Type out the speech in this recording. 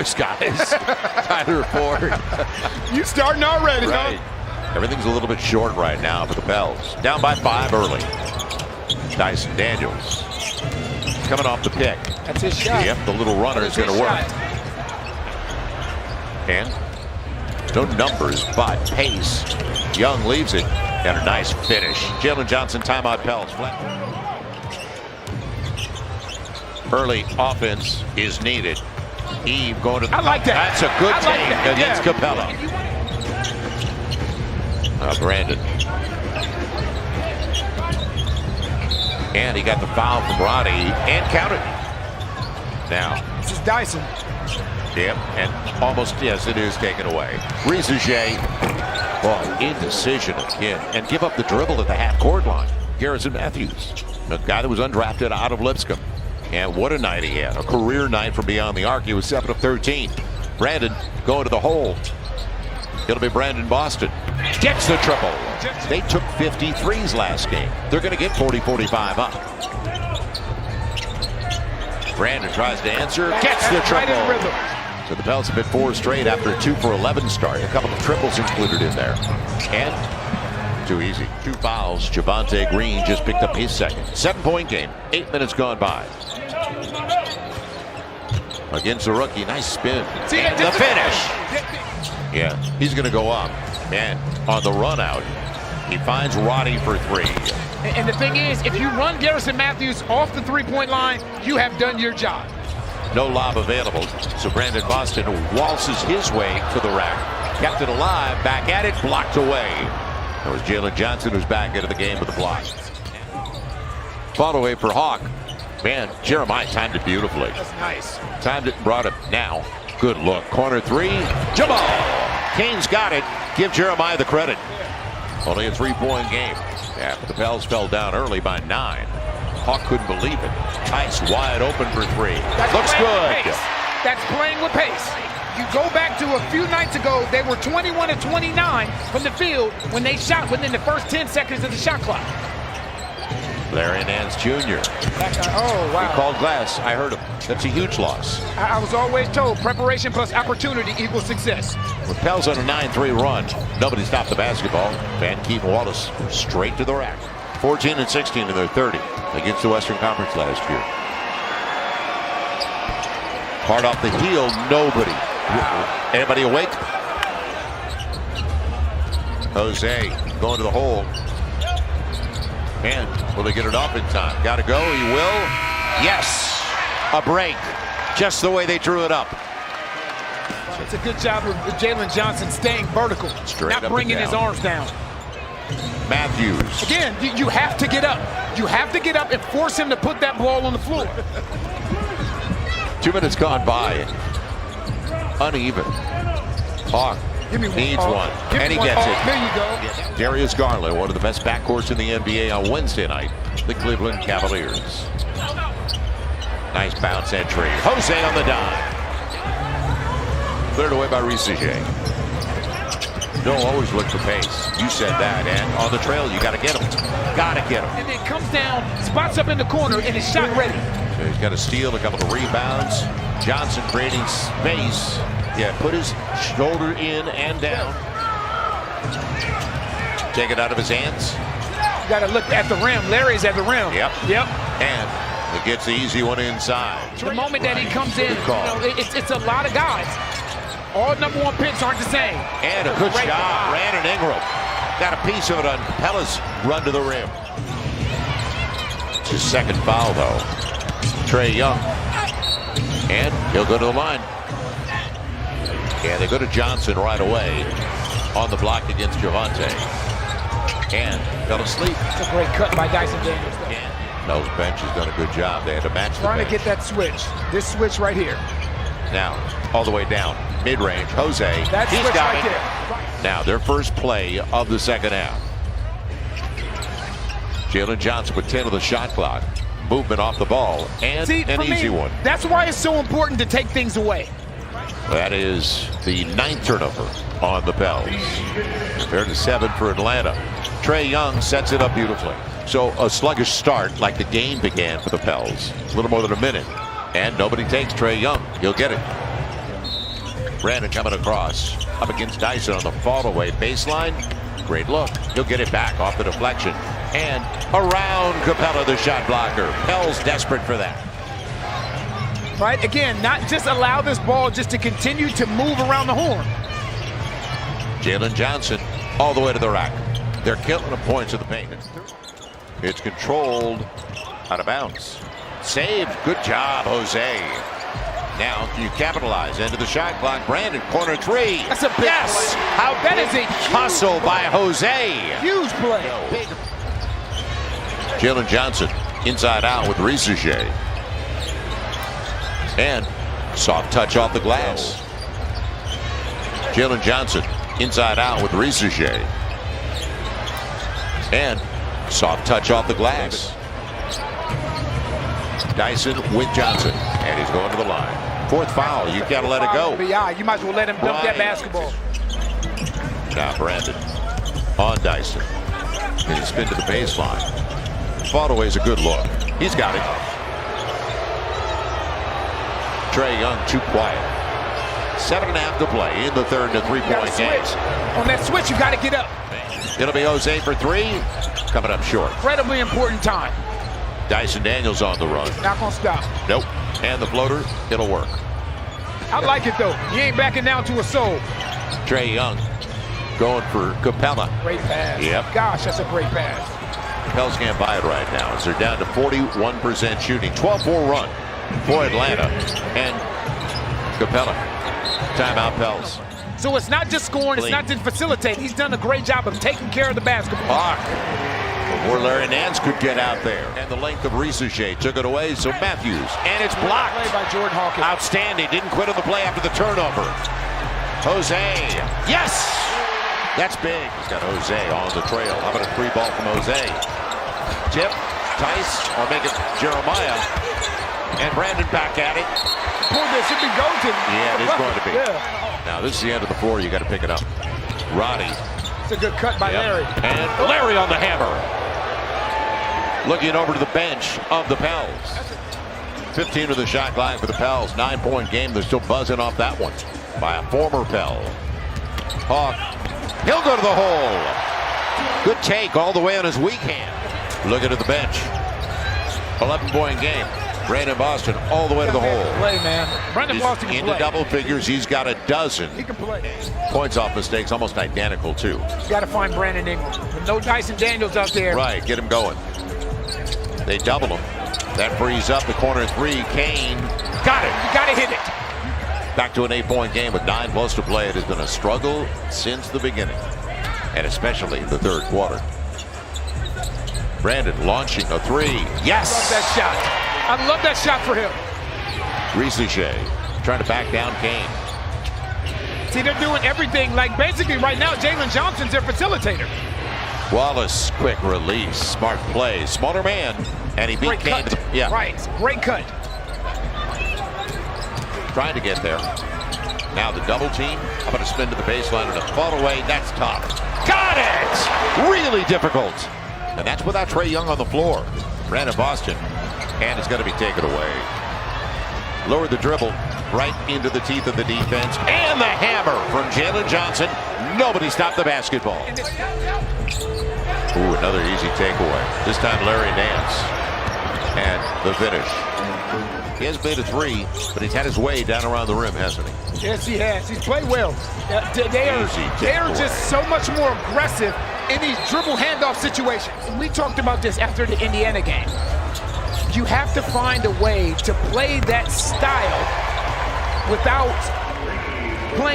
This guys, Tyler Ford. You starting already, Right. huh? Everything's a little bit short right now for the Pels. Down by 5 early. Dyson Daniels coming off the pick. That's his shot. Yep, the little runner is going to work. And no numbers, but pace. Young leaves it, and a nice finish. Jalen Johnson, timeout, Pels. Early offense is needed. Eve going to the. I like that. That's a good I like take that. against Yeah. Capella. Brandon. And he got the foul from Roddy and counted. Now. This is Dyson. Yep, and almost, yes, it is taken away. Resumen, well, indecision again, and give up the dribble at the half-court line. Garrison Matthews, a guy that was undrafted out of Lipscomb. And what a night he had, a career night from beyond the arc. He was 7 of 13. Brandon going to the hole. It'll be Brandon Boston. Gets the triple. They took 53s last game. They're going to get 40-45 up. Brandon tries to answer, gets the triple. So the Pels have been 4 straight after a 2 for 11 start. A couple of triples included in there. And too easy. 2 fouls. Javonte Green just picked up his second. 7-point game. 8 minutes gone by. Against the rookie. Nice spin. And the finish. Yeah, he's going to go up. Man, on the run out, he finds Roddy for 3. And the thing is, if you run Garrison Matthews off the three-point line, you have done your job. No lob available, so Brandon Boston waltzes his way to the rack. Kept it alive, back at it, blocked away. That was Jalen Johnson who's back into the game with the block. Fall away for Hawk. Man, Jeremiah timed it beautifully. That's nice. Timed it and brought it now. Good look. Corner 3. Jamal. Kane's got it. Give Jeremiah the credit. Only a 3-point game. Yeah, but the Pels fell down early by 9. Hawk couldn't believe it. Tice wide open for 3. Looks good. That's playing with pace. You go back to a few nights ago, they were 21 of 29 from the field when they shot within the first 10 seconds of the shot clock. Larry Nance Jr. Oh, wow. He called glass. I heard him. That's a huge loss. I was always told preparation plus opportunity equals success. With Pels on a 9-3 run, nobody stopped the basketball. Van Keaton Wallace straight to the rack. 14 and 16 in their 30 against the Western Conference last year. Hard off the heel, nobody. Anybody awake? Jose going to the hole. Man, will they get it off in time? Got to go, he will. Yes, a break. Just the way they drew it up. It's a good job of Jalen Johnson staying vertical, Straight not bringing his arms down. Matthews. Again, you have to get up. You have to get up and force him to put that ball on the floor. 2 minutes gone by. Uneven. Hawk needs one, and he gets it. There you go. Darius Garland, one of the best backcourts in the NBA on Wednesday night. The Cleveland Cavaliers. Nice bounce entry. Jose on the dime. Cleared away by Resumen. Don't always look for pace. You said that. And on the trail, you got to get him. Got to get him. And then comes down, spots up in the corner, and is shot ready. So he's got a steal, a couple of rebounds. Johnson creating space. Yeah, put his shoulder in and down. Take it out of his hands. You got to look at the rim. Larry's at the rim. Yep. Yep. And it gets the easy one inside. The moment that he comes in, Good call. it's a lot of guys. All number 1 picks aren't the same. And a good shot. Brandon Ingram got a piece of it on Capella's run to the rim. It's his second foul, though. Trae Young. And he'll go to the line. Yeah, they go to Johnson right away on the block against Javonte. And fell asleep. It's a great cut by Dyson Daniels. And Mel's bench has done a good job. They had to match the Trying bench. to get that switch. This switch right here. Now, all the way down. Mid-range. Jose. That He's switch got right it. there. Now, their first play of the second half. Jalen Johnson with 10 of the shot clock. Movement off the ball. And an easy one. That's why it's so important to take things away. That is the 9th turnover on the Pels. Compared to 7 for Atlanta. Trae Young sets it up beautifully. So a sluggish start like the game began for the Pels. A little more than a minute. And nobody takes Trae Young. He'll get it. Brandon coming across. Up against Dyson on the fall away baseline. Great look. He'll get it back off the deflection. And around Capella, the shot blocker. Pell's desperate for that. Right, again, not just allow this ball just to continue to move around the horn. Jalen Johnson all the way to the rack. They're killing the points of the paint. It's controlled out of bounds. Saved. Good job, Jose. Now you capitalize into the shot clock. Brandon, corner three. That's a big yes. play. How that is a hustle by Jose. Huge play. Jalen Johnson inside out with Resumen. And soft touch off the glass. Jalen Johnson inside out with Resumen. And soft touch off the glass. Dyson with Johnson. And he's going to the line. Fourth foul. You got to let it go. Yeah, you might as well let him dump that basketball. Now Brandon on Dyson. And he spin to the baseline. Fall away is a good look. He's got it. Trae Young too quiet. 7.5 to play in the third and a three-point game. On that switch, you got to get up. It'll be Jose for three. Coming up short. Incredibly important time. Dyson Daniels on the run. Not going to stop. Nope. And the floater, it'll work. I like it, though. He ain't backing down to a soul. Trae Young going for Capella. Great pass. Yep. Gosh, that's a great pass. Pels can't buy it right now as they're down to 41% shooting. 12-4 run for Atlanta. And Capella. Timeout Pels. So it's not just scoring, it's not just facilitating. He's done a great job of taking care of the basketball. Hawk. Before Larry Nance could get out there. And the length of Resumen took it away, so Matthews. And it's blocked. Play by Jordan Hawkins. Outstanding. Didn't quit on the play after the turnover. Jose. Yes! That's big. He's got Jose on the trail. How about a free ball from Jose? Tip. Tice. Or make it Jeremiah. And Brandon back at it. Boy, this should be golden. Yeah, it is going to be. Yeah. Now, this is the end of the floor. You got to pick it up. Roddy. It's a good cut by Larry. And Larry on the hammer. Looking over to the bench of the Pels. 15 to the shot line for the Pels. 9-point game. They're still buzzing off that one by a former Pel. Hawk. He'll go to the hole. Good take all the way on his weak hand. Looking at the bench. 11-point game. Brandon Boston all the way to the hole. Play, man. Brandon Boston can into play. Double figures. He's got a dozen. He can play. Points off mistakes, almost identical too. You got to find Brandon Ingram. With no Dyson Daniels out there. Right, get him going. They double him. That frees up the corner three. Kane got it. You got to hit it. Back to an 8-point game with 9+ to play. It has been a struggle since the beginning, and especially the third quarter. Brandon launching a three. Yes! I love that shot. I love that shot for him. Resumen trying to back down Kane. See, they're doing everything. Like, basically, right now, Jalen Johnson's their facilitator. Wallace, quick release. Smart play. Smaller man. And he beat Great Kane. cut. Yeah. Right. Great cut. Trying to get there. Now the double team. How about a spin to the baseline and a fall away? That's tough. Got it! Really difficult. And that's without Trae Young on the floor. Brandon Boston. And it's going to be taken away. Lower the dribble right into the teeth of the defense. And the hammer from Jalen Johnson. Nobody stopped the basketball. Ooh, another easy takeaway. This time Larry Nance. And the finish. He has made a three, but he's had his way down around the rim, hasn't he? Yes, he has. He's played well. They are just so much more aggressive in these dribble handoff situations. We talked about this after the Indiana game. You have to find a way to play that style without playing